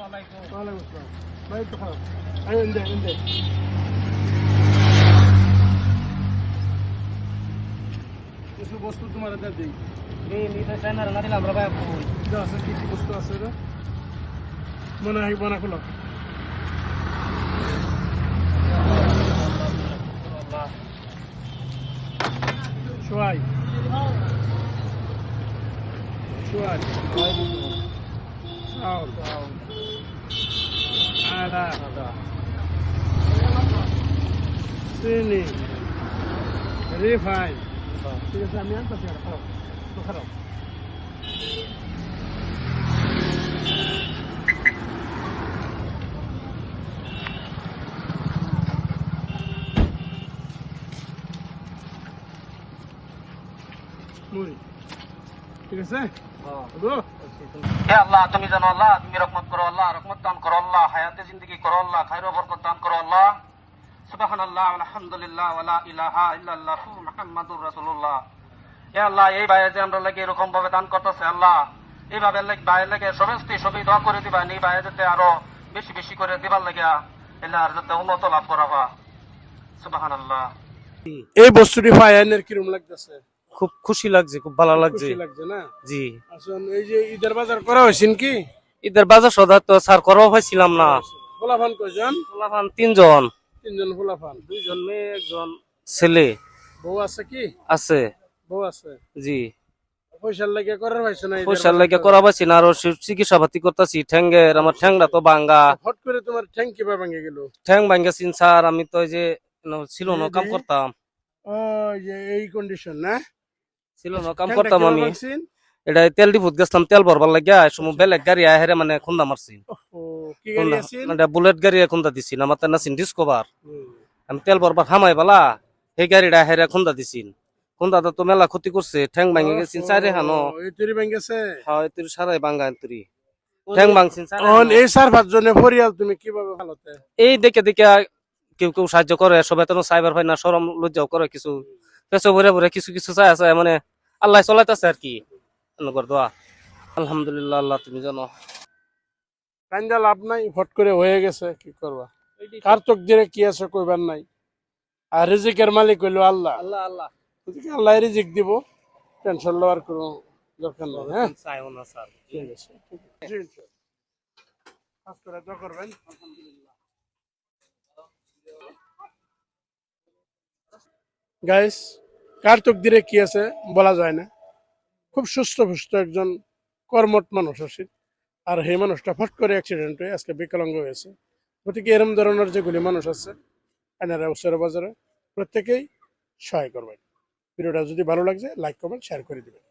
ওয়ালাইকুম আসসালাম। ভাই একটু খারাপ। আরে এনে দে। কিছু বস্তু তোমার হাতে দিই। যা আছে কি কি বস্তু আছে রে? মনে হয় বানা খোলো। সোয়াই। সোয়াই। চাউল। আদা। চিনি। রিফাইন। ঠিক আছে আমি আনতেছি আর খারাপ। তো খারাপ। মুড়ি। ঠিক আছে? হ্যাঁ। হে আল্লাহ তুমি জানো আল্লাহ তুমি রহমত করো আল্লাহ রহমত দান করো আল্লাহ হায়াতে জিন্দগি করো আল্লাহ খায়র বরকত দান করো আল্লাহ সুবহানাল্লাহ আলহামদুলিল্লাহ ওয়ালা ইলাহা ইল্লাল্লাহ মুহাম্মাদুর রাসূলুল্লাহ হে আল্লাহ এই ভাইয়ে যে আমরা লাগে এরকম ভাবে দান করতেছে আল্লাহ এইভাবে ভাইয়ের লাগে সবই দোয়া করে দিবা এই ভাইয়ে যাতে আরো বেশি বেশি করে দিবার লাগিয়া এলা আর যাতে উন্নত লাভ করাবা সুবহানাল্লাহ। এই বস্তুটি ফায়ানের কিরম লাগতেছে? খুব খুশি লাগছে, খুব ভালো লাগছে। খুশি লাগছে না? জি, আসুন এই যে ঈদের বাজার করা হয়েছেন কি? ঈদের বাজার সদা তো স্যার করাও পাইছিলাম না। ফুলাফান কয়জন? ফুলাফান তিনজন, তিনজন ফুলাফান। দুইজন মেয়ে একজন ছেলে বউ আছে কি? আছে। বউ আছে। জি, পয়সার লাগে করার হয়েছে না? পয়সার লাগে করা পাইছি না, আরো চিকিৎসা পাতি করতেছি। ঠ্যাঙ্গের আমার ঠ্যাংটা তো ভাঙ্গা। হট করে তোমার ঠ্যাং কিভাবে ভেঙে গেল? ঠ্যাং ভাঙ্গেছিন স্যার, আমি তো ওই যে ছিল না কাম করতাম, ওই যে এই কন্ডিশন না? ছিল না কাম করতাম আমি। ভাঙছেন? এটা তেল ডিপুত গেছিলাম তেল ভরবার লাগিয়া, সময় বেলেগ গাড়ি আহেরে মানে খুন্দা মারছি। ও কি গাড়ি আছে? মানে বুলেট গাড়ি খুন্দা দিছি না, আমার নাসিন ডিসকভার। আমি তেল ভরবার হামাই বালা সেই গাড়িটা হেরে খুন্দা দিছিন। খুন্দাটা তো মেলা ক্ষতি করছে, ঠ্যাং ভাঙে গেছিন চারে হানো। এই তুরি ভেঙেছে? হ্যাঁ তুই সারাই ভাঙ্গা তুই ঠ্যাং ভাঙছিন। এই 4-5 জনের পরিয়াল তুমি কিভাবে ভালোতে? এই দেখে দেখে কেউ কেউ সাহায্য করে, সবাই তো সাইবার হয় না, সরম লজ্জাও করে, কিছু পেছো ভরে ভরে কিছু কিছু চাই আছে মানে আল্লাহ চলাইতেছে আর কি। দোয়া আলহামদুলিল্লাহ, আল্লাহ তুমি জানো। কান্দা লাভ নাই, ফট করে হয়ে গেছে, কি করবা? কার তকদিরে কি আছে কইবার নাই। আর রিজিকের মালিক হইলো আল্লাহ। আল্লাহ আল্লাহ আল্লাহ রিজিক দিব, টেনশন লওয়ার কোনো দরকার নাই। হ্যাঁ চাইও না স্যার। ঠিক আছে, ঠিক আছে। জি, জি। কাজ করে দোয়া করবেন। আলহামদুলিল্লাহ। গাইস, কার তকদিরে কি আছে বলা যায় না। খুব সুস্থ ফুষ্ট একজন কর্মঠ মানুষ আছে, আর সেই মানুষটা ফট করে অ্যাক্সিডেন্ট হয়ে আজকে বিকলাঙ্গ হয়েছে। গতিকে এরম ধরনের যেগুলি মানুষ আছে এনারা উচ্চার বাজারে প্রত্যেকেই সহায় করবেন। ভিডিওটা যদি ভালো লাগছে লাইক কমেন্ট শেয়ার করে দিবেন।